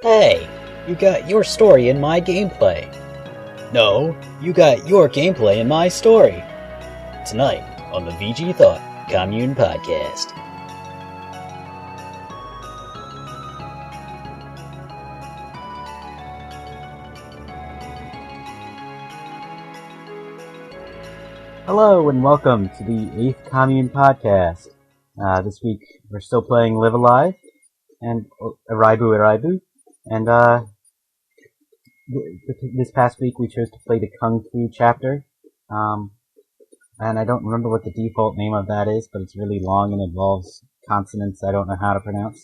Hey, you got your story in my gameplay. No, you got your gameplay in my story. Tonight on the VG Thought Commune Podcast. Hello and welcome to the 8th Commune Podcast. This week we're still playing Live Alive and Araibu. And this past week we chose to play the Kung Fu chapter. And I don't remember what the default name of that is, but it's really long and involves consonants I don't know how to pronounce.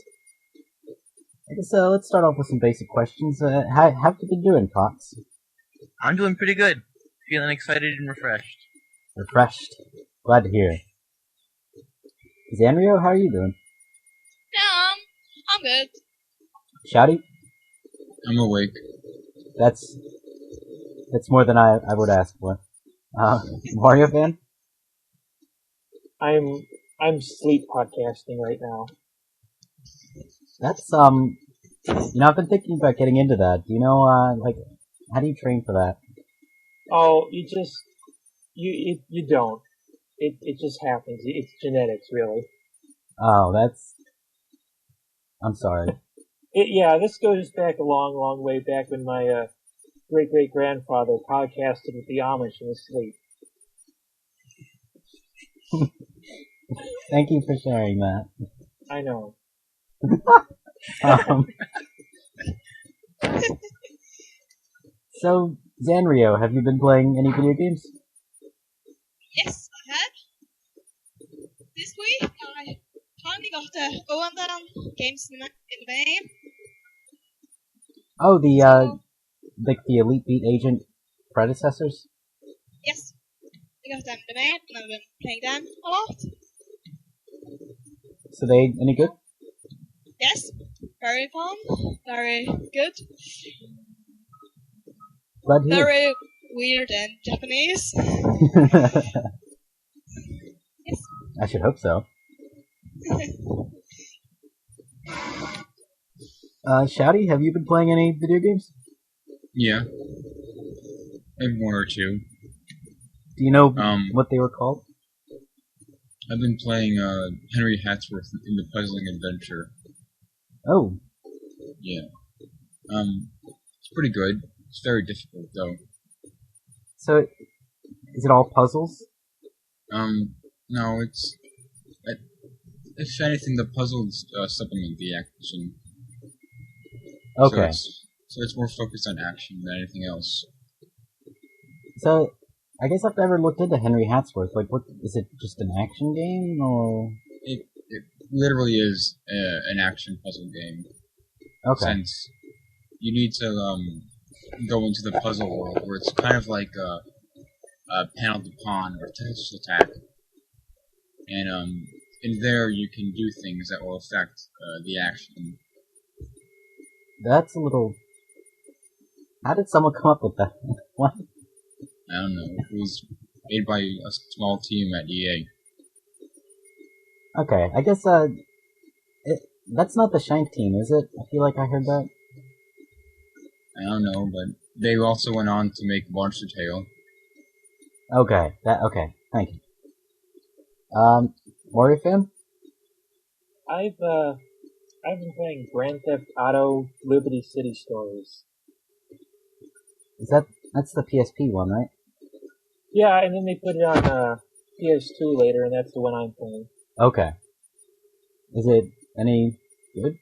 I guess let's start off with some basic questions. How have you been doing, Fox? I'm doing pretty good. Feeling excited and refreshed. Refreshed. Glad to hear. Zanrio, how are you doing? Yeah, I'm good. Shouty? I'm awake. That's more than I would ask for. Mario fan? I'm sleep podcasting right now. That's I've been thinking about getting into that. Do you know how do you train for that? Oh, you don't. It just happens. It's genetics, really. Oh, I'm sorry. This goes back a long, long way back when my great-great-grandfather podcasted with the Amish in his sleep. Thank you for sharing that. I know. So, Zanrio, have you been playing any video games? Yes, I have. This week, I finally got the O&M games in the game. Oh, the Elite Beat Agent predecessors? Yes, I got them in the game, and I've been playing them a lot. So they any good? Yes, very fun, very good, Glad to hear. very weird and Japanese. Yes. I should hope so. Shouty, have you been playing any video games? Yeah. Maybe one or two. Do you know what they were called? I've been playing Henry Hatsworth in the Puzzling Adventure. Oh. Yeah. It's pretty good. It's very difficult, though. So, is it all puzzles? No, it's... If anything, the puzzles supplement the action. Okay. So it's more focused on action than anything else. So, I guess I've never looked into Henry Hatsworth. Like, what is it? Just an action game, or It literally is an action puzzle game. okay? Since you need to go into the puzzle world, where it's kind of like a panel to pawn or Tetris attack, and in there you can do things that will affect the action. That's a little. How did someone come up with that? What? I don't know. It was made by a small team at EA. Okay, I guess that's not the Shank team, is it? I feel like I heard that. I don't know, but they also went on to make Monster Tale. Okay, thank you. Warrior fan? I've been playing Grand Theft Auto Liberty City Stories. That's the PSP one, right? Yeah, and then they put it on PS2 later, and that's the one I'm playing. Okay. Is it any good?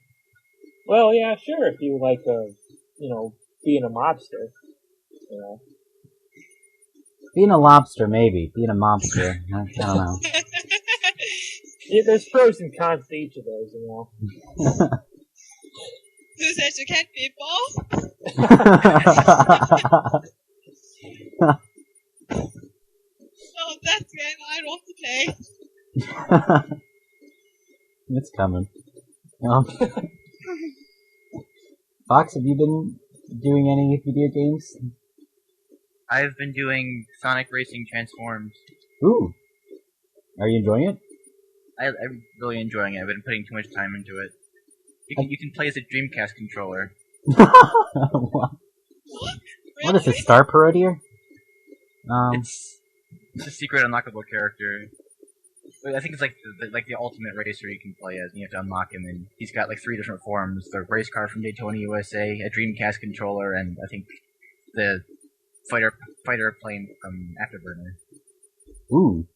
Well, yeah, sure. If you like, being a mobster, Being a lobster, maybe. Being a mobster, I don't know. Yeah, there's pros and cons to each of those, Who says you can't be both? Oh, that's the game I want to play. It's coming. Fox, have you been doing any video games? I've been doing Sonic Racing Transforms. Ooh. Are you enjoying it? I'm really enjoying it. I've been putting too much time into it. You can play as a Dreamcast controller. What Really? is this, Star Parodier? It's a secret unlockable character. I think it's like the ultimate racer you can play as, and you have to unlock him. And he's got like 3 different forms: the race car from Daytona, USA, a Dreamcast controller, and I think the fighter plane from Afterburner. Ooh.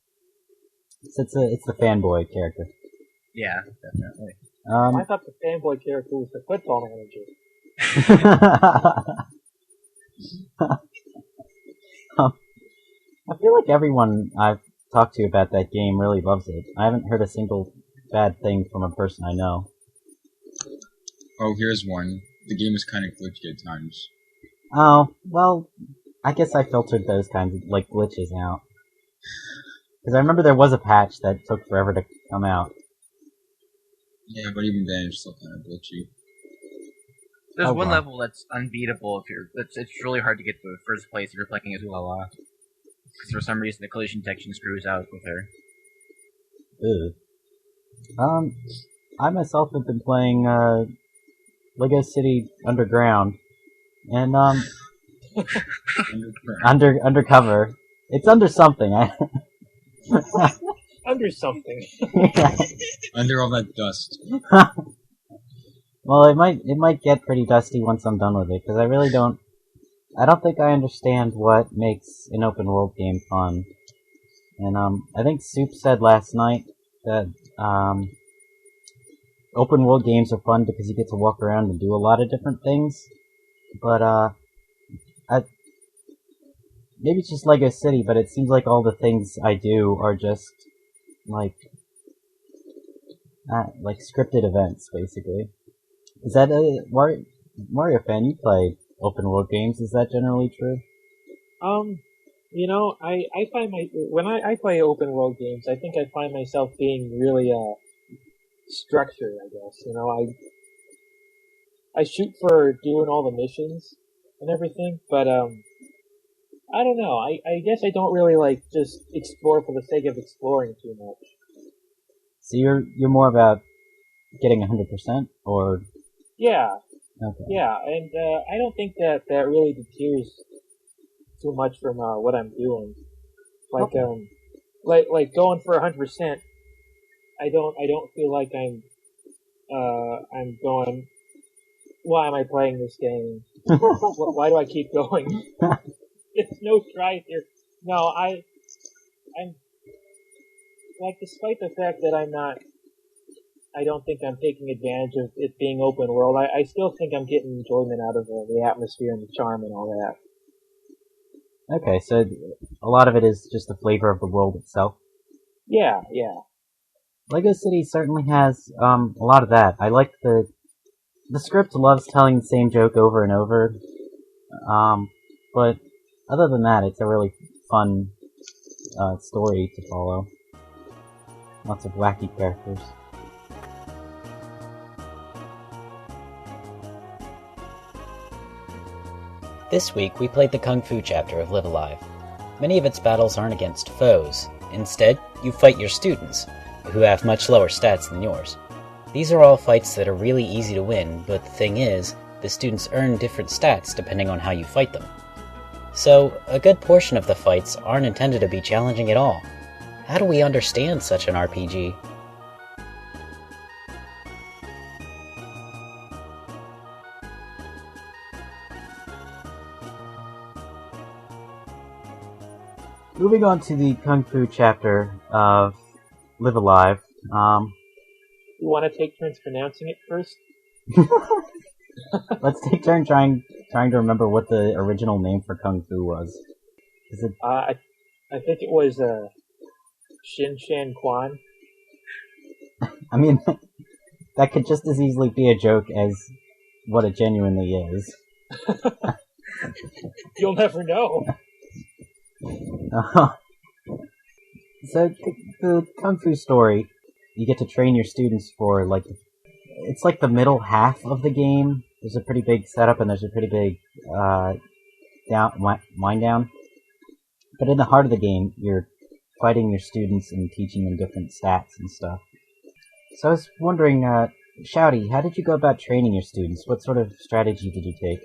So it's the fanboy character. Yeah, definitely. I thought the fanboy character was the football manager. I feel like everyone I've talked to about that game really loves it. I haven't heard a single bad thing from a person I know. Oh, here's one. The game is kind of glitchy at times. Oh, well, I guess I filtered those kinds of, like, glitches out. Because I remember there was a patch that took forever to come out. Yeah, but even then, it's still kind of glitchy. There's Oh, one wow. level that's unbeatable if you're. It's really hard to get to first place if you're playing as Ulala. Because for some reason the collision detection screws out with her. Ugh. I myself have been playing, Lego City Underground. And, undercover. It's under something. Under something. Under all that dust. Well, it might get pretty dusty once I'm done with it, because I don't think I understand what makes an open world game fun. And, I think Soup said last night that, open world games are fun because you get to walk around and do a lot of different things. But, maybe it's just Lego City, but it seems like all the things I do are just, like scripted events, basically. Is that Mario fan? You play open world games. Is that generally true? I find when I play open world games, I think I find myself being really, structured, I guess. I shoot for doing all the missions and everything, but, I don't know. I guess I don't really, just explore for the sake of exploring too much. So you're more about getting 100%, or? Yeah, Okay. yeah, and, I don't think that really deters too much from, what I'm doing. Okay. Like going for 100%, I don't feel like I'm going, why am I playing this game? Why do I keep going? There's no strife here. No, I'm, despite the fact that I don't think I'm taking advantage of it being open world, I still think I'm getting enjoyment out of the atmosphere and the charm and all that. Okay, so a lot of it is just the flavor of the world itself. Yeah. Lego City certainly has a lot of that. I like the script loves telling the same joke over and over. But other than that, it's a really fun story to follow. Lots of wacky characters. This week, we played the Kung Fu chapter of Live Alive. Many of its battles aren't against foes. Instead, you fight your students, who have much lower stats than yours. These are all fights that are really easy to win, but the thing is, the students earn different stats depending on how you fight them. So, a good portion of the fights aren't intended to be challenging at all. How do we understand such an RPG? Moving on to the Kung Fu chapter of Live Alive. You want to take turns pronouncing it first? Let's take turn trying to remember what the original name for Kung Fu was. Is it? I think it was Shin Shan Quan. I mean, that could just as easily be a joke as what it genuinely is. You'll never know. So the Kung Fu story, you get to train your students for it's like the middle half of the game. There's a pretty big setup and there's a pretty big wind down. But in the heart of the game, you're fighting your students and teaching them different stats and stuff. So I was wondering, Shouty, how did you go about training your students? What sort of strategy did you take?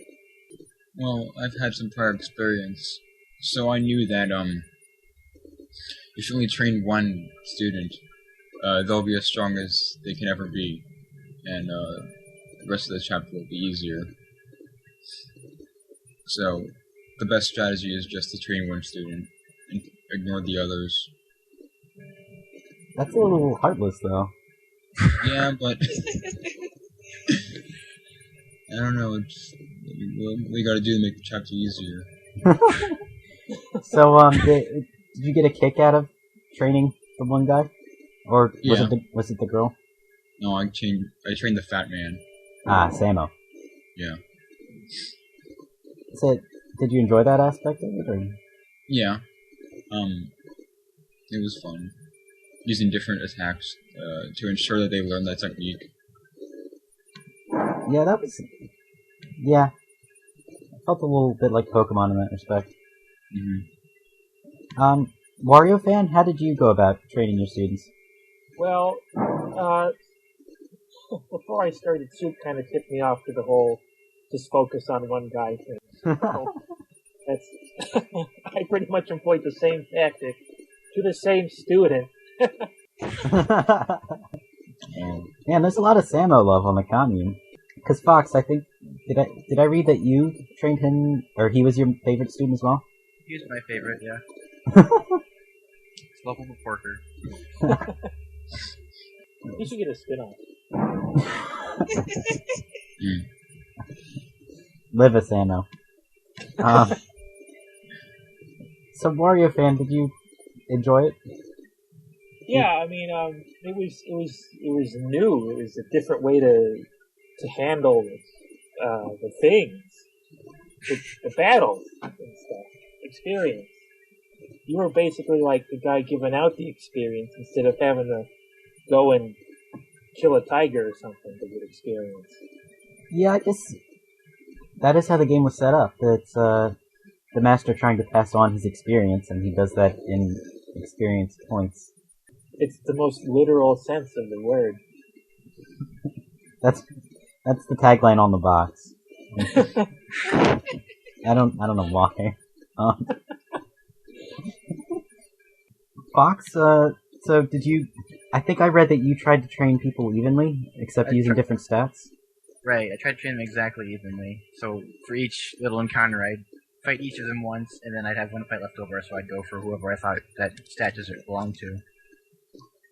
Well, I've had some prior experience, so I knew that if you only train one student, they'll be as strong as they can ever be, and the rest of the chapter will be easier. So, the best strategy is just to train one student and ignore the others. That's a little heartless, though. Yeah, but I don't know. It's what we gotta do to make the chapter easier. So, did you get a kick out of training the one guy, or Yeah. was it the girl? No, I trained the fat man. Ah, Samo. Yeah. So, did you enjoy that aspect of it, or? Yeah. It was fun. Using different attacks to ensure that they learn that technique. Yeah, that was. Yeah, I felt a little bit like Pokemon in that respect. Mm-hmm. Wario fan, how did you go about training your students? Well, before I started, Soup kind of tipped me off to the whole just focus on one guy thing. So that's I pretty much employed the same tactic to the same student. Man, there's a lot of Samo love on the Commune. Because Fox, I think did I read that you trained him, or he was your favorite student as well? He was my favorite, yeah. It's lovable porker. You should get a spin-off. Live a Samo. So Wario fan, did you enjoy it? Yeah, I mean, it was new. It was a different way to handle the things, the battles and stuff. Experience. You were basically like the guy giving out the experience instead of having to go and kill a tiger or something to get experience. Yeah, I guess that is how the game was set up. It's the master trying to pass on his experience, and he does that in experience points. It's the most literal sense of the word. That's the tagline on the box. I don't know why. Fox, so did you? I think I read that you tried to train people evenly, except using different stats. Right, I tried to train them exactly evenly. So for each little encounter, I'd fight each of them once, and then I'd have one fight left over, so I'd go for whoever I thought that stat deserved belonged to.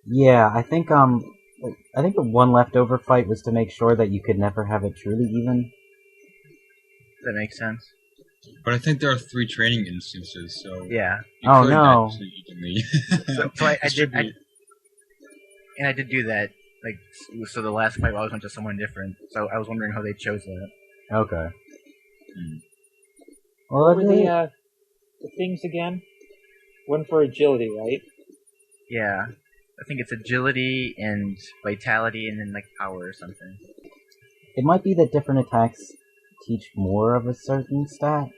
Yeah, I think the one leftover fight was to make sure that you could never have it truly even. That makes sense. But I think there are 3 training instances, so Yeah. you Oh, could no. actually evenly. So I distribute. did do that. Like, so the last fight I always went to someone different. So I was wondering how they chose that. Okay. Hmm. Well, What were the things again? One for agility, right? Yeah. I think it's agility and vitality and then like power or something. it might be that different attacks teach more of a certain stat,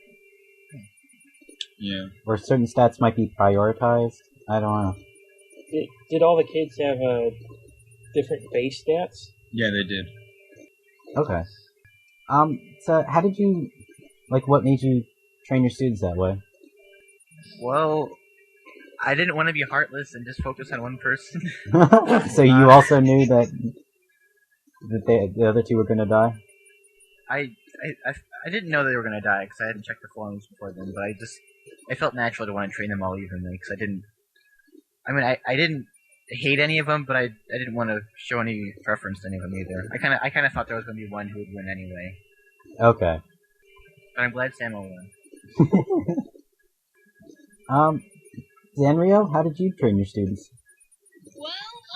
Yeah. or certain stats might be prioritized. I don't know. Did all the kids have different base stats? Yeah, they did. Okay. So how did you, what made you train your students that way? Well, I didn't want to be heartless and just focus on one person. So you also knew that the other two were going to die? I didn't know they were going to die because I hadn't checked the forums before then, but I felt natural to want to train them all evenly because I didn't hate any of them, but I didn't want to show any preference to any of them either. I kind of thought there was going to be one who would win anyway. Okay. But I'm glad Samuel won. Zanrio, how did you train your students? Well,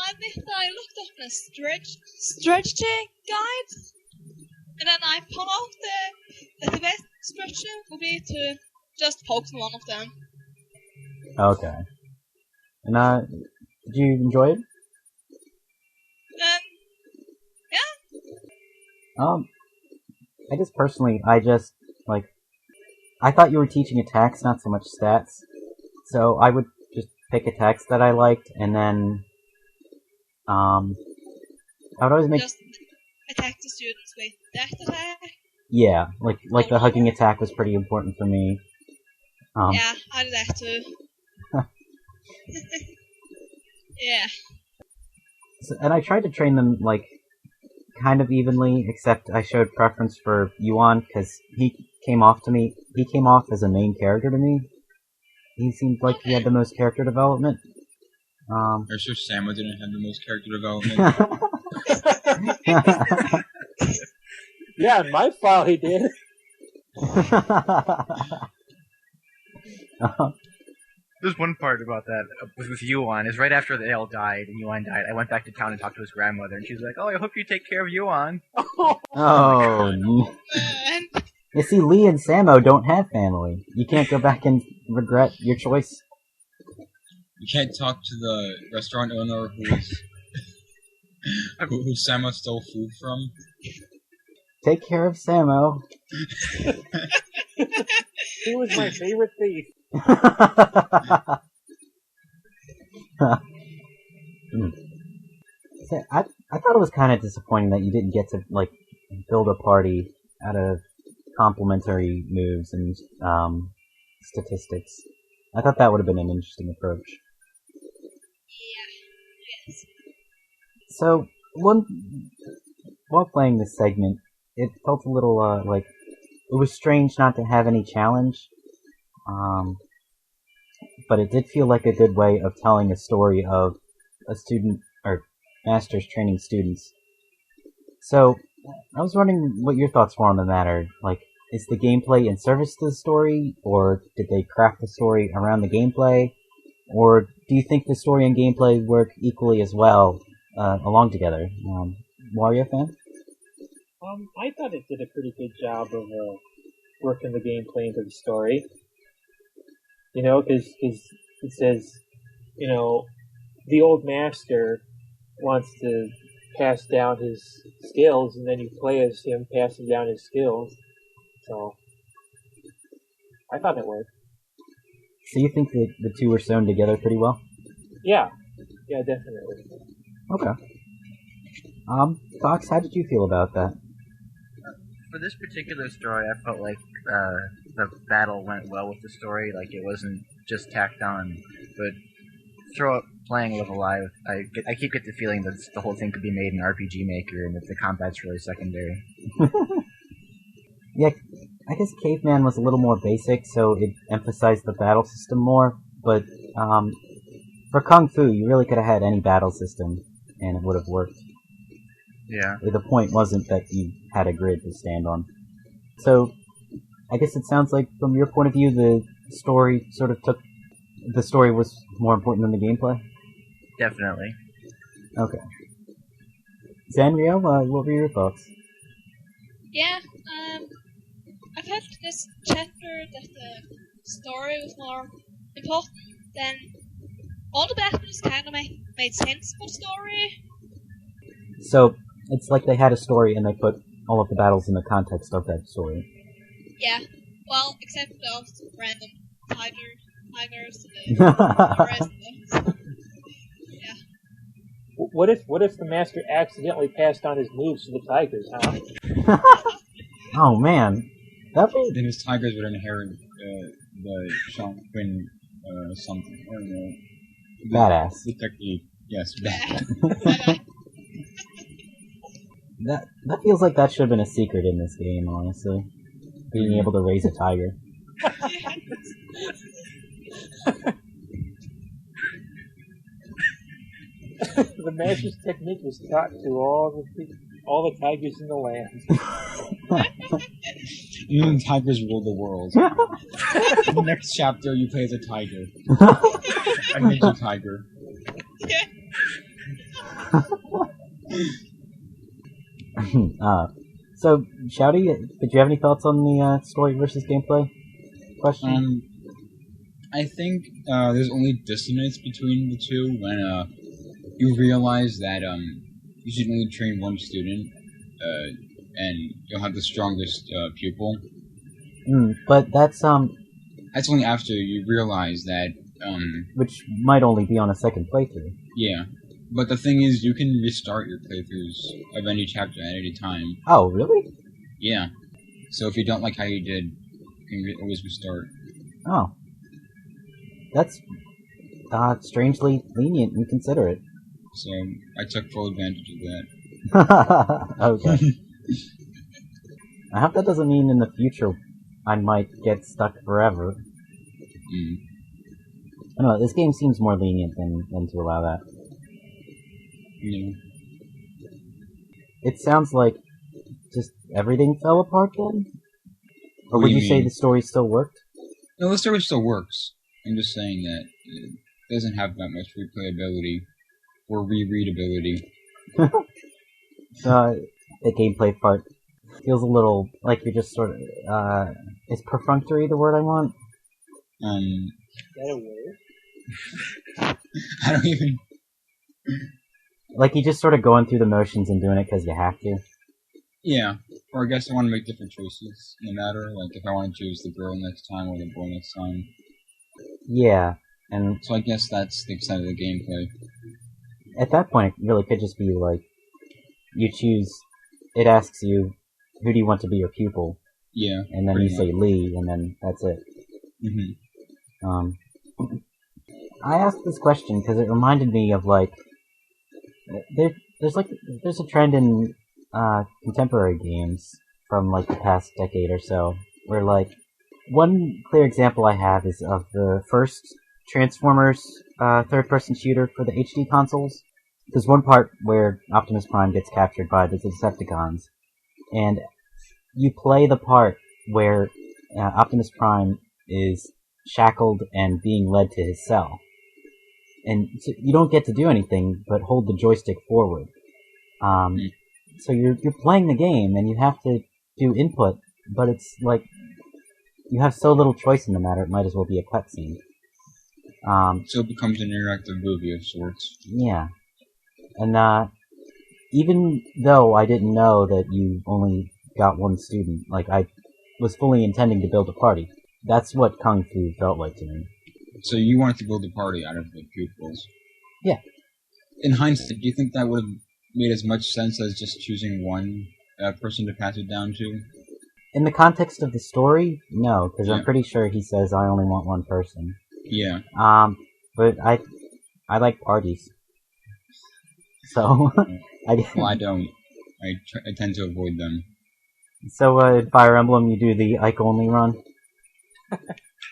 I think I looked up a strategy guide, and then I found out that the best strategy would be to just focus on one of them. Okay. And, did you enjoy it? Yeah. I guess personally, I thought you were teaching attacks, not so much stats. So I would just pick attacks that I liked, and then, I would always make... attack the students with death attack. Yeah, like the hugging attack was pretty important for me. Yeah, I did that too. Yeah. And I tried to train them, like, kind of evenly, except I showed preference for Yuan, because he came off as a main character to me. He seemed like he had the most character development. Are you sure Samo didn't have the most character development? Yeah, in my file he did. There's one part about that with Yuan, is right after they all died, and Yuan died, I went back to town and talked to his grandmother, and she was like, "Oh, I hope you take care of Yuan." Oh, you see, Lee and Samo don't have family. You can't go back and regret your choice. You can't talk to the restaurant owner who Samo stole food from. Take care of Samo. He was my favorite thief. So I thought it was kind of disappointing that you didn't get to like build a party out of complementary moves and statistics. I thought that would have been an interesting approach. Yeah. Yes. So while playing this segment, it felt a little like it was strange not to have any challenge. But it did feel like a good way of telling a story of a student or masters training students. So I was wondering what your thoughts were on the matter. Like, is the gameplay in service to the story, or did they craft the story around the gameplay, or do you think the story and gameplay work equally as well along together? Wario fan? I thought it did a pretty good job of working the gameplay into the story. You know, because it says, you know, the old master wants to pass down his skills, and then you play as him passing down his skills. So, I thought it worked. So you think that the two were sewn together pretty well? Yeah, definitely. Okay. Fox, how did you feel about that? For this particular story, I felt like the battle went well with the story. Like, it wasn't just tacked on. But throughout playing Live Alive, I keep getting the feeling that the whole thing could be made in RPG Maker, and that the combat's really secondary. Yeah, I guess Caveman was a little more basic, so it emphasized the battle system more. But for Kung Fu, you really could have had any battle system, and it would have worked. Yeah. The point wasn't that you had a grid to stand on. So, I guess it sounds like, from your point of view, the story was more important than the gameplay? Definitely. Okay. Zanrio, what were your thoughts? Yeah, I felt this chapter that the story was more important than all the battles kind of made sense for the story. So, it's like they had a story and they put all of the battles in the context of that story. Yeah, well, except those random tigers and the rest of them. Yeah. What if the master accidentally passed on his moves to the tigers, huh? Oh man, that would... Then his tigers would inherit the Shangquin something. I don't know. Badass. The technique, yes, badass. That feels like that should have been a secret in this game, honestly. Being able to raise a tiger. The master's technique was taught to all the tigers in the land. Even tigers rule the world. In the next chapter, you play as a tiger. A ninja tiger. So, Shouty, did you have any thoughts on the story versus gameplay question? I think there's only dissonance between the two when you realize that you should only train one student, and you'll have the strongest pupil. But that's only after you realize that which might only be on a second playthrough. Yeah. But the thing is, you can restart your playthroughs of any chapter at any time. Oh, really? Yeah. So if you don't like how you did, you can always restart. Oh. That's strangely lenient and considerate. So I took full advantage of that. Okay. I hope that doesn't mean in the future I might get stuck forever. I don't know, this game seems more lenient than to allow that. Yeah. It sounds like just everything fell apart then? Or What would do you you say mean? the story still worked? No, the story still works. I'm just saying that it doesn't have that much replayability or rereadability. The gameplay part feels a little like you're just sort of, is perfunctory the word I want? Is that a word? I don't even... Like you just sort of going through the motions and doing it because you have to? Yeah. Or I guess I want to make different choices, no matter, like if I want to choose the girl next time or the boy next time. Yeah, and So I guess that's the extent of the gameplay. at that point it really could just be like, you choose, it asks you, who do you want to be your pupil? Yeah. And then you say Lee, and then that's it. I asked this question because it reminded me of like, there's a trend in contemporary games from like the past decade or so, where like one clear example I have is of the first Transformers third-person shooter for the HD consoles. There's one part where Optimus Prime gets captured by the Decepticons, and you play the part where Optimus Prime is shackled and being led to his cell. And so you don't get to do anything but hold the joystick forward. So you're playing the game and you have to do input, but it's like you have so little choice in the matter, it might as well be a cutscene. So it becomes an interactive movie of sorts. Yeah. And even though I didn't know that you only got one student, like I was fully intending to build a party. That's what Kung Fu felt like to me. So you wanted to build a party out of the pupils. Yeah. In hindsight, do you think that would have made as much sense as just choosing one person to pass it down to? In the context of the story, no, because Yeah. I'm pretty sure he says I only want one person. Yeah. But I like parties. So, Well, I don't. I tend to avoid them. So, in Fire Emblem, you do the Ike only run?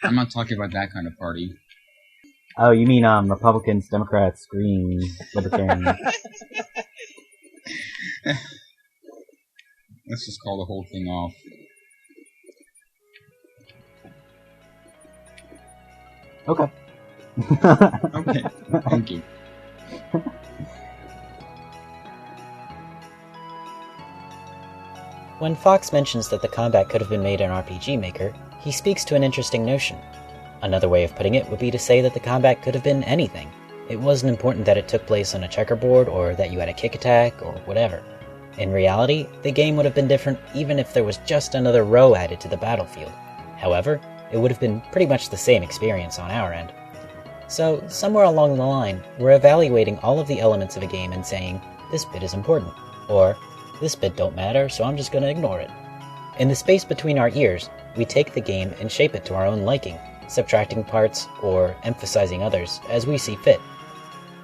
I'm not talking about that kind of party. Oh, you mean, Republicans, Democrats, Greens, Libertarians. Let's just call the whole thing off. Okay. Okay, thank you. When Fox mentions that the combat could have been made in RPG Maker, he speaks to an interesting notion. Another way of putting it would be to say that the combat could have been anything. It wasn't important that it took place on a checkerboard or that you had a kick attack or whatever. In reality, the game would have been different even if there was just another row added to the battlefield. However, it would have been pretty much the same experience on our end. So, somewhere along the line, we're evaluating all of the elements of a game and saying, this bit is important, or this bit don't matter, so I'm just going to ignore it. In the space between our ears, we take the game and shape it to our own liking, subtracting parts or emphasizing others as we see fit.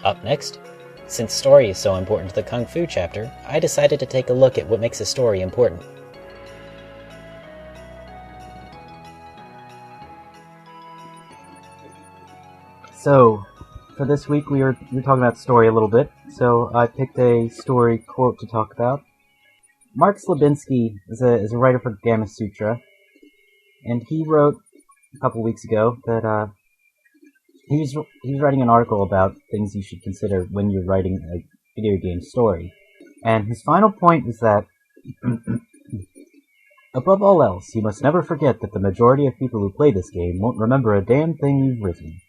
Up next, since story is so important to the Kung Fu chapter, I decided to take a look at what makes a story important. So, for this week, we were talking about story a little bit, so I picked a story quote to talk about. Mark Slabinski is a writer for Gamma Sutra, and he wrote a couple weeks ago that he was writing an article about things you should consider when you're writing a video game story. And his final point was that, above all else, you must never forget that the majority of people who play this game won't remember a damn thing you've written.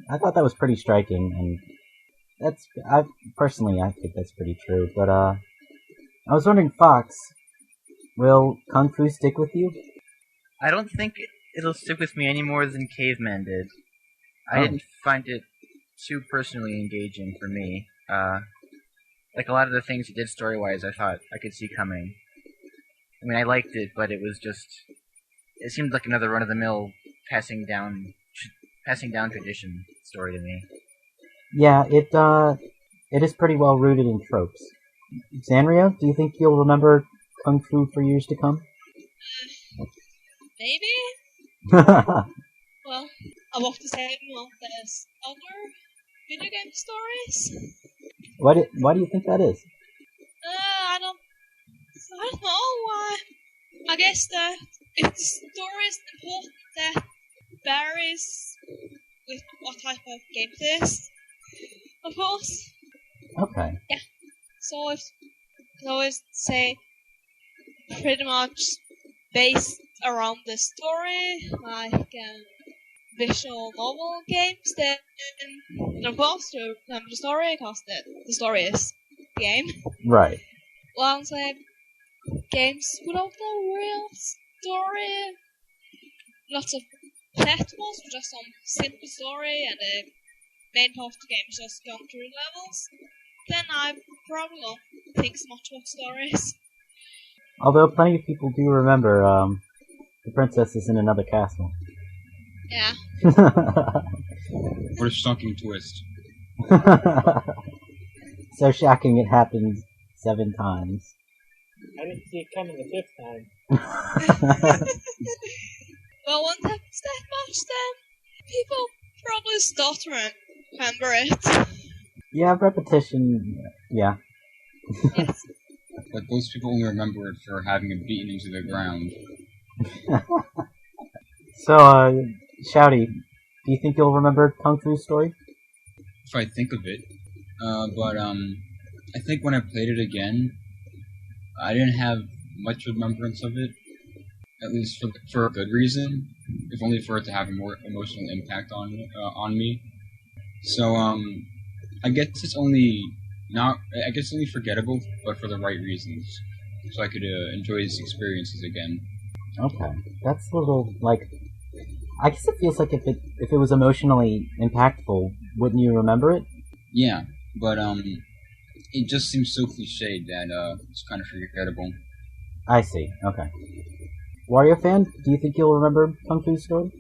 I thought that was pretty striking, and I think that's pretty true, but I was wondering, Fox, will Kung Fu stick with you? I don't think it'll stick with me any more than Caveman did. I didn't find it too personally engaging for me. Like a lot of the things it did story-wise, I thought I could see coming. I mean, I liked it, but it seemed like another run-of-the-mill passing down tradition story to me. Yeah, it is pretty well rooted in tropes. Xanria, do you think you'll remember Kung Fu for years to come? Maybe? Well, I'm off to say, well, there's other video game stories. Why do you think that is? I don't know. I guess that if the story is important, that varies with what type of game it is, of course. Okay. Yeah. So if I always say pretty much based around the story, like visual novel games, then of course to remember the story, because the story is the game. Right. Well, I'm saying games without a real story, lots of platforms with just some simple story, and the main part of the game is just going through levels, then I probably don't think so much about stories. Although plenty of people do remember, the princess is in another castle. Yeah. What a shocking twist. So shocking it happened 7 times. I didn't see it coming the 5th time. Well, when it happens that much, then people probably start to remember it. Yeah, repetition, yeah. Yes. But most people only remember it for having it beaten into the ground. So, Shouty, do you think you'll remember Kung Fu's story? If I think of it. But I think when I played it again, I didn't have much remembrance of it. At least for a good reason. If only for it to have a more emotional impact on me. So, I guess it's only forgettable, but for the right reasons. So I could enjoy these experiences again. Okay, that's a little, like... I guess it feels like if it was emotionally impactful, wouldn't you remember it? Yeah, but it just seems so cliched that it's kind of forgettable. I see, okay. Wario fan, do you think you'll remember Kung Fu's story?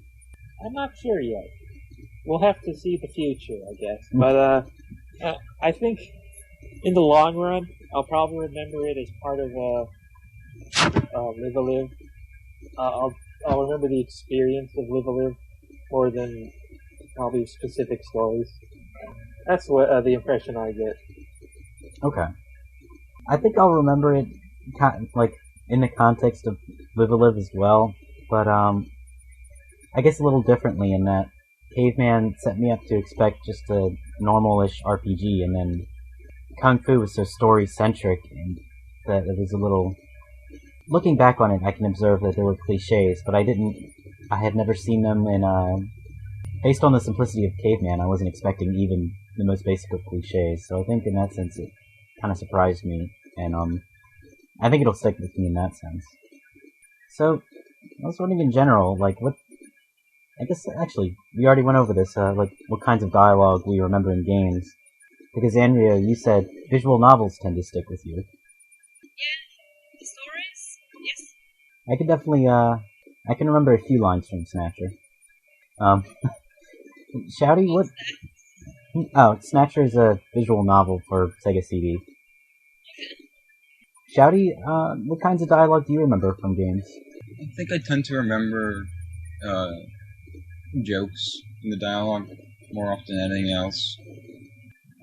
I'm not sure yet. We'll have to see the future, I guess. But I think in the long run, I'll probably remember it as part of Live a Live. I'll remember the experience of Live a Live more than probably specific stories. That's what the impression I get. Okay. I think I'll remember it, like, in the context of Live a Live as well, but I guess a little differently in that Caveman set me up to expect just a normal-ish RPG, and then Kung Fu was so story-centric, and that it was a little... Looking back on it, I can observe that there were cliches, but I had never seen them in, based on the simplicity of Caveman, I wasn't expecting even the most basic of cliches, so I think in that sense it kind of surprised me, and I think it'll stick with me in that sense. So, I was wondering in general, like, I guess, actually, we already went over this, like, what kinds of dialogue we remember in games. Because, Andrea, you said visual novels tend to stick with you. Yeah, the stories, yes. I can definitely, I can remember a few lines from Snatcher. Shouty, what? Oh, Snatcher is a visual novel for Sega CD. Shouty, what kinds of dialogue do you remember from games? I think I tend to remember jokes in the dialogue more often than anything else.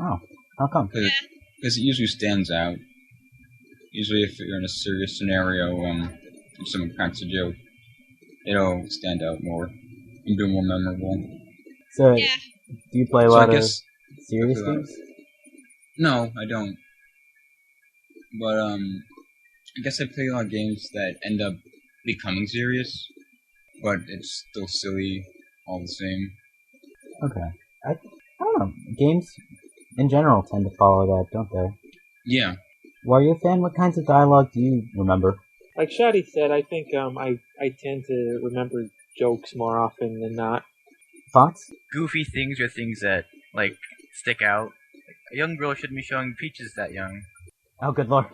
Oh, how come? Because it usually stands out. Usually if you're in a serious scenario, if someone cracks a joke, it'll stand out more and be more memorable. So, Yeah. do you play a lot of serious games? No, I don't. But, I guess I play a lot of games that end up becoming serious, but it's still silly all the same. Okay. I don't know. Games, in general, tend to follow that, don't they? Yeah. Wario fan, what kinds of dialogue do you remember? Like Shadi said, I think I tend to remember jokes more often than not. Thoughts? Goofy things are things that like stick out. Like, a young girl shouldn't be showing peaches that young. Oh, good lord.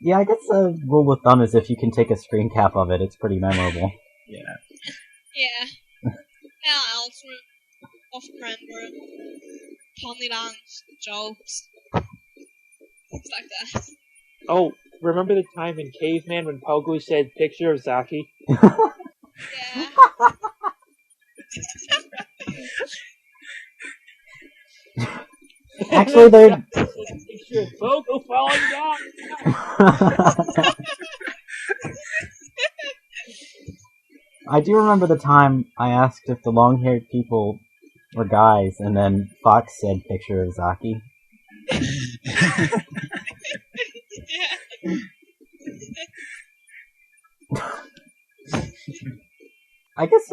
Yeah, I guess a rule of thumb is if you can take a screen cap of it, it's pretty memorable. Yeah. Yeah. Yeah, I also often remember Tony Land's jokes. Things like that. Oh, remember the time in Caveman when Pogo said picture of Zaki? Yeah. Actually, they're... Picture of Pogo falling down! I do remember the time I asked if the long-haired people were guys, and then Fox said picture of Zaki. I guess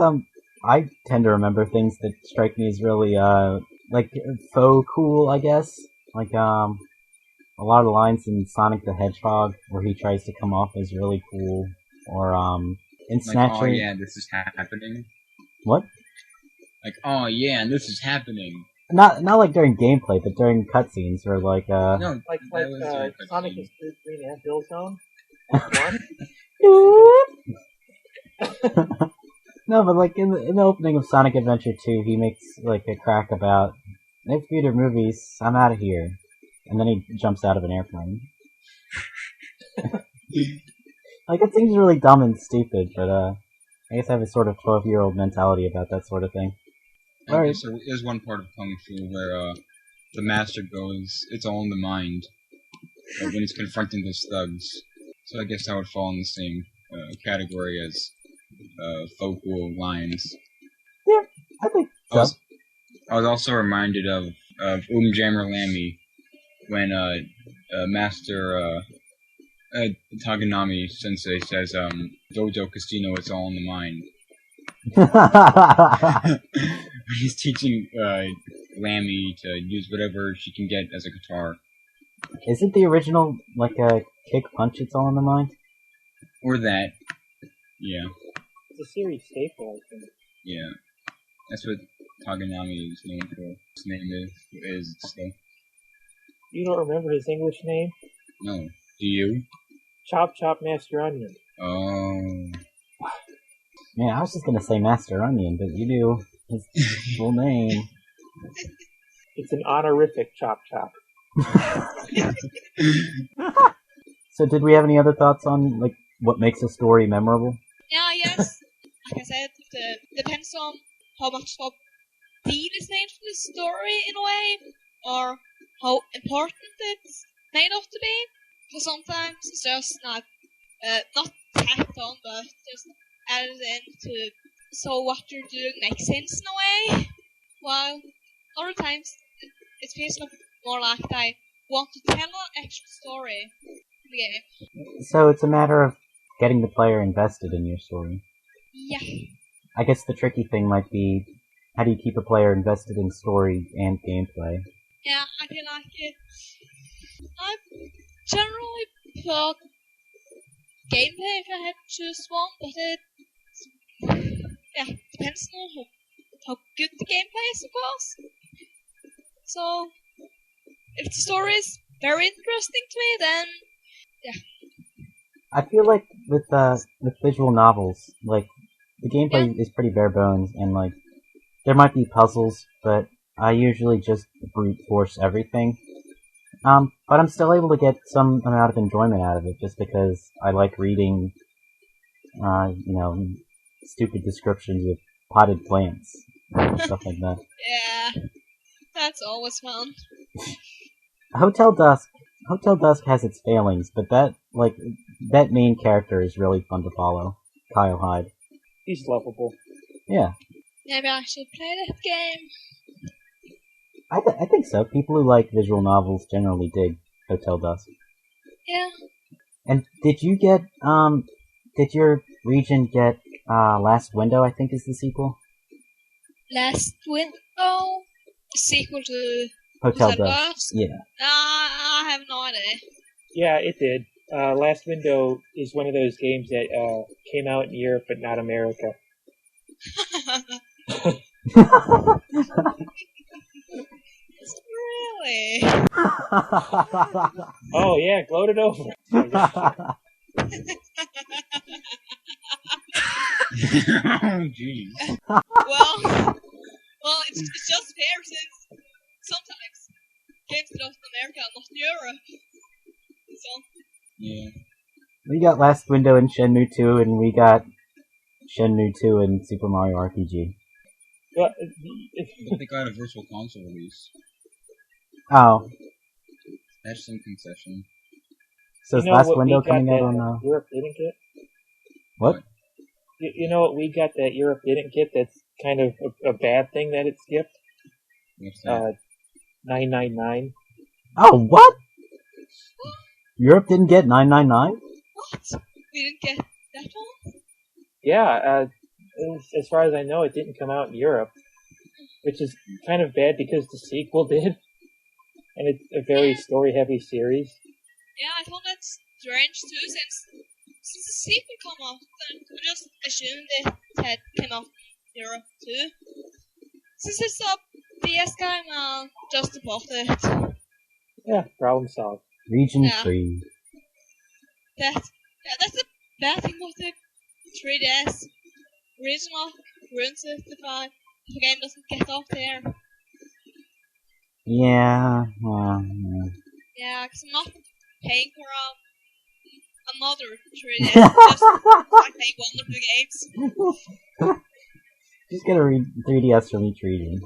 I tend to remember things that strike me as really like faux cool, I guess. Like a lot of the lines in Sonic the Hedgehog where he tries to come off as really cool, or in Like, Snatcher. oh yeah, this is happening. What? Like, oh yeah, and this is happening. Not like during gameplay, but during cutscenes where like No, Like that was a Sonic cutscene. is 3 Ant Hill Zone? What? No, but like in the opening of Sonic Adventure 2, he makes like a crack about no theater movies, I'm out of here, and then he jumps out of an airplane. Like it seems really dumb and stupid, but I guess I have a sort of 12-year-old mentality about that sort of thing. I Alright. guess there's one part of Kung Fu where the master goes, it's all in the mind, when he's confronting those thugs. So I guess that would fall in the same category as folk lines. Yeah, I think so. I was also reminded of Jammer Lammy when Master Taganami Sensei says, Dojo Casino, it's all in the mind. He's teaching Lammy to use whatever she can get as a guitar. Isn't the original like a kick punch, it's all in the mind? Or that. Yeah. It's a series staple, I think. Yeah. That's what Taganami is known for. His name is so. You don't remember his English name? No. Do you? Chop Chop Master Onion. Oh. Man, I was just gonna say Master Onion, but you knew his full name. It's an honorific Chop Chop. So did we have any other thoughts on like what makes a story memorable? Yeah, yes. Like I said, it depends on how much of deal is made for the story in a way, or how important it's made out to be. Because sometimes it's just not tacked on, but just added in to so what you're doing makes sense in a way. While other times it feels more like I want to tell an actual story in the game. So it's a matter of getting the player invested in your story. Yeah. I guess the tricky thing might be, how do you keep a player invested in story and gameplay? Yeah, I feel like it. I generally put gameplay if I had to choose one, but it depends on how good the gameplay is, of course. So if the story is very interesting to me, then I feel like with visual novels, like the gameplay is pretty bare bones, and like there might be puzzles, but I usually just brute force everything. But I'm still able to get some amount of enjoyment out of it, just because I like reading, stupid descriptions of potted plants and stuff like that. yeah, that's always fun. Hotel Dusk has its failings, but that main character is really fun to follow. Kyle Hyde. He's lovable. Yeah. Maybe I should play that game. I think so. People who like visual novels generally dig Hotel Dusk. Yeah. And did your region get Last Window, I think is the sequel? Last Window? Sequel to Hotel Dusk? Dusk. Yeah. I have no idea. Yeah, it did. Last Window is one of those games that came out in Europe but not America. Really? Oh yeah, gloat it over. Oh, jeez. Well, it's just fair since sometimes games get out in America and not in Europe. So, Yeah. We got Last Window in Shenmue 2, and we got Shenmue 2 in Super Mario RPG. Well, They got a virtual console release. Oh, That's some concession. so is you know Last what Window we got coming out that on... Europe didn't get? What? You know what we got that Europe didn't get? That's kind of a bad thing that it skipped. What's that? 999. Oh, what? Europe didn't get 999? what? We didn't get that one? Yeah, as far as I know, it didn't come out in Europe, which is kind of bad because the sequel did, and it's a very story-heavy series. Yeah, I thought that's strange too, since the sequel come out, then we just assumed it had came out in Europe too. Since it's a PS game, I'll just support it. Yeah, problem solved. Region Yeah. 3. That's the bad thing with the 3DS. Regional ruins it if the game doesn't get off there. Yeah. Yeah, because I'm not paying for another 3DS. Just I pay one of the games. Just get a 3DS from each region.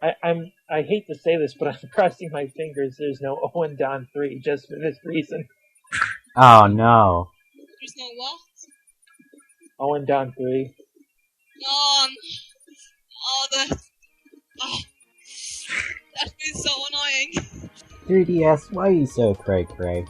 I hate to say this, but I'm crossing my fingers there's no Owen Don 3 just for this reason. Oh, no. There's no what? Owen Don 3. Oh, that's been so annoying. 3DS, why are you so cray-cray?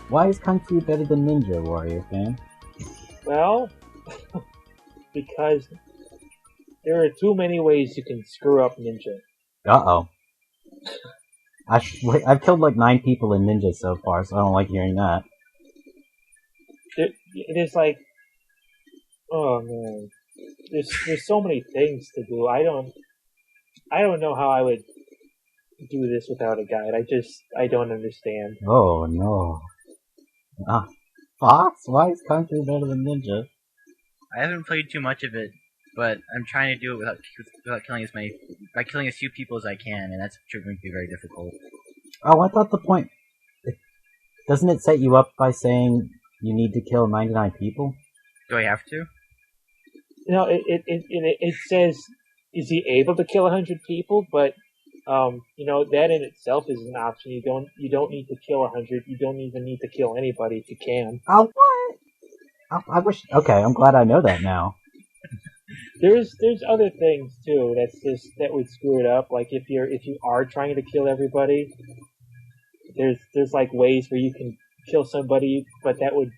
Why is Kung Fu better than Ninja Warrior, fan? Well, because there are too many ways you can screw up Ninja. Uh-oh. I've killed like 9 people in Ninja so far, so I don't like hearing that. It is like, oh man, there's so many things to do. I don't know how I would do this without a guide. I don't understand. Oh, no. Fox? Why is Kung Fu better than Ninja? I haven't played too much of it, but I'm trying to do it without killing by killing as few people as I can, and that's going to be very difficult. Oh, I thought the point... Doesn't it set you up by saying you need to kill 99 people? Do I have to? No, it says, is he able to kill 100 people? But that in itself is an option. You don't need to kill 100. You don't even need to kill anybody if you can. Oh, what? I wish... Okay, I'm glad I know that now. There's other things too that would screw it up. Like if you are trying to kill everybody, there's like ways where you can kill somebody, but that would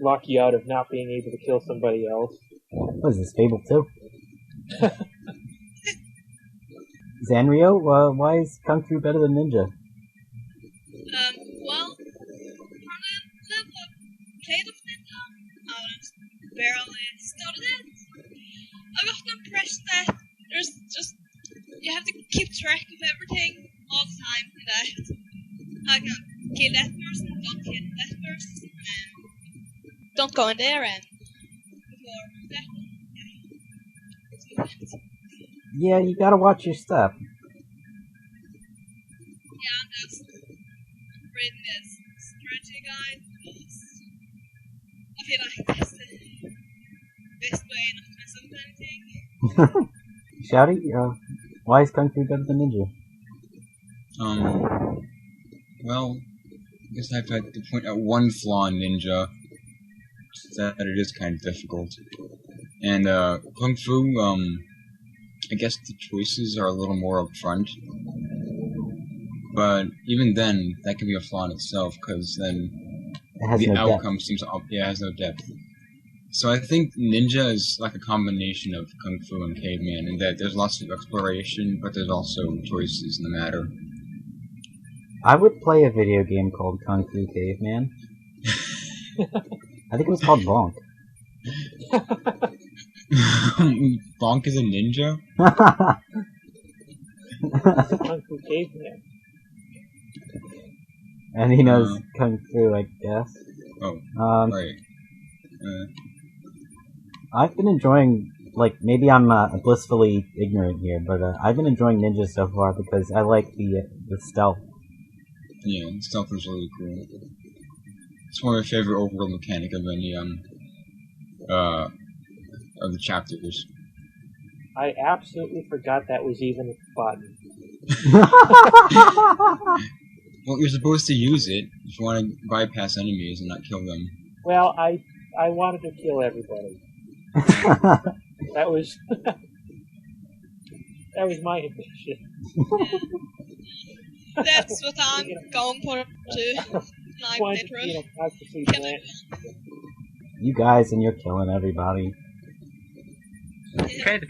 lock you out of not being able to kill somebody else. What is this, Fable 2? Zanrio, why is Kung Fu better than Ninja? Well, from the level I played of Ninja, I was barely started it. I got the impression that you have to keep track of everything all the time, and that I can kill that person, don't kill that person, and don't go in there, and before that, Yeah, you gotta watch your step. yeah, I'm just reading this strategy guide because I feel like that's the best way not to mess up anything. Shouty, why is Kung Fu better than Ninja? Well, I guess I've had to point out one flaw in Ninja, which is that it is kind of difficult. And, Kung Fu, I guess the choices are a little more upfront. But even then, that can be a flaw in itself, because then It has the no depth. outcome seems to it has no depth. So I think Ninja is like a combination of Kung Fu and Caveman, in that there's lots of exploration, but there's also choices in the matter. I would play a video game called Kung Fu Caveman. I think it was called Bonk. Bonk is a ninja? Kung Fu Caveman. And he knows Kung Fu, I guess. Oh, right. I've been enjoying, like, maybe I'm blissfully ignorant here, but I've been enjoying Ninja so far because I like the stealth. Yeah, stealth is really cool. It's one of my favorite overall mechanic of any of the chapters. I absolutely forgot that was even a button. Well, you're supposed to use it if you want to bypass enemies and not kill them. Well, I wanted to kill everybody. That was that was my ambition. That's what I'm going for too. Wanted to, constantly plant. You guys, and you're killing everybody. Kind of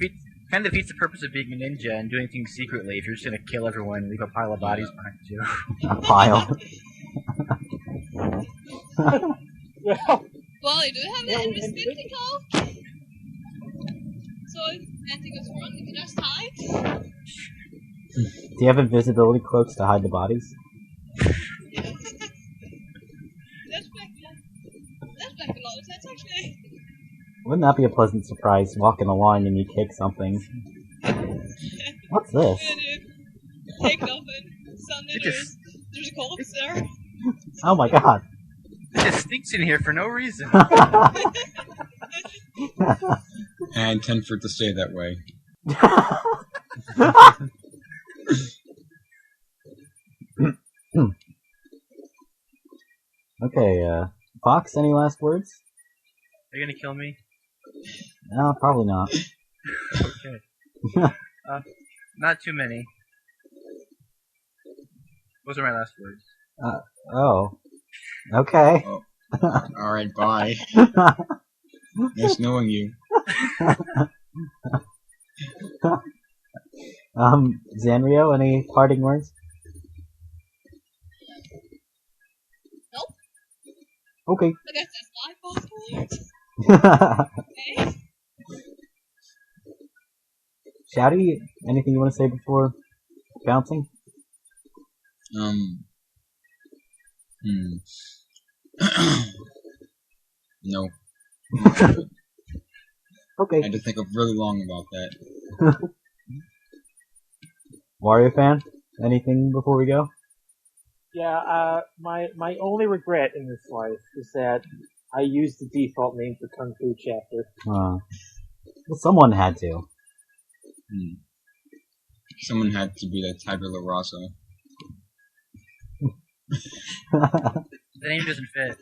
defeats the purpose of being a ninja and doing things secretly if you're just gonna kill everyone and leave a pile of bodies behind you. A pile. Well, You do have an invisibility cloak. So if anything goes wrong, you can just hide. Do you have invisibility cloaks to hide the bodies? That's back a lot of sense, actually. Wouldn't that be a pleasant surprise, walking along and you kick something? What's this? Yeah, dude. Take it off and suddenly there's a corpse there. Oh my god. It just stinks in here for no reason. And I intend for it to stay that way. Okay, Fox, any last words? Are you gonna kill me? No, probably not. Okay. Not too many. Those are my last words. Oh. Okay. Oh. Alright, bye. Nice knowing you. Zanrio, any parting words? Nope. Okay. I guess that's my possible words. Okay. Shouty, anything you want to say before bouncing? No. Okay. I had to think of really long about that. Wario fan, anything before we go? Yeah, my only regret in this life is that I used the default name for Kung Fu Chapter. Well, someone had to. Someone had to be that tabula rasa. The name doesn't fit.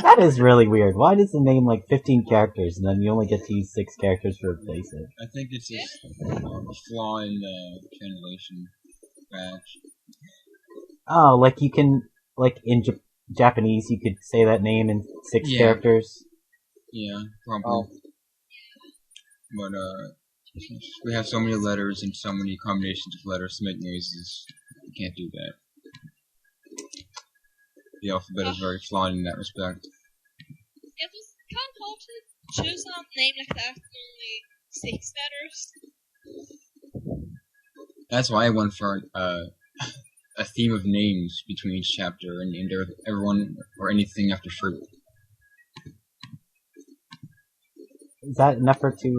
That is really weird. Why does the name like 15 characters and then you only get to use 6 characters to replace it? I think it's just a flaw in the translation batch. Oh, like you can, like in Japanese, you could say that name in 6 characters? Yeah, probably. But, we have so many letters and so many combinations of letters to make noises. You can't do that. The alphabet is very flawed in that respect. It was kind of hard to choose a name like that with only 6 letters. That's why I went for a theme of names between each chapter and named everyone or anything after fruit. Is that an effort to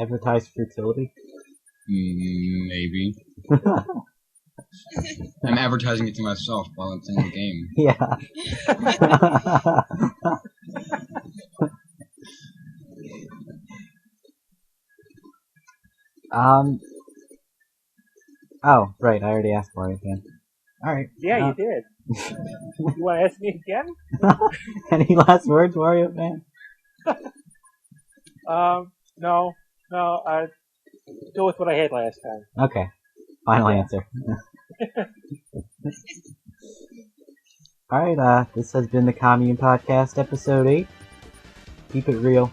advertise fertility? Maybe. I'm advertising it to myself while it's in the game. Yeah. Oh, right, I already asked for it again. Alright. Yeah, you did. You want to ask me again? Any last words, Wario fan? No, go with what I had last time. Okay. Final answer. Alright, this has been the Commune Podcast, Episode 8. Keep it real.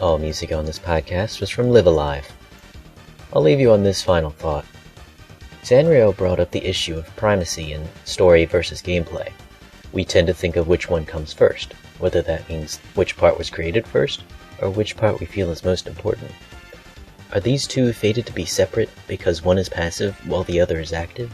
All music on this podcast was from Live Alive. I'll leave you on this final thought. Sanrio brought up the issue of primacy in story versus gameplay. We tend to think of which one comes first, whether that means which part was created first, or which part we feel is most important. Are these two fated to be separate because one is passive while the other is active?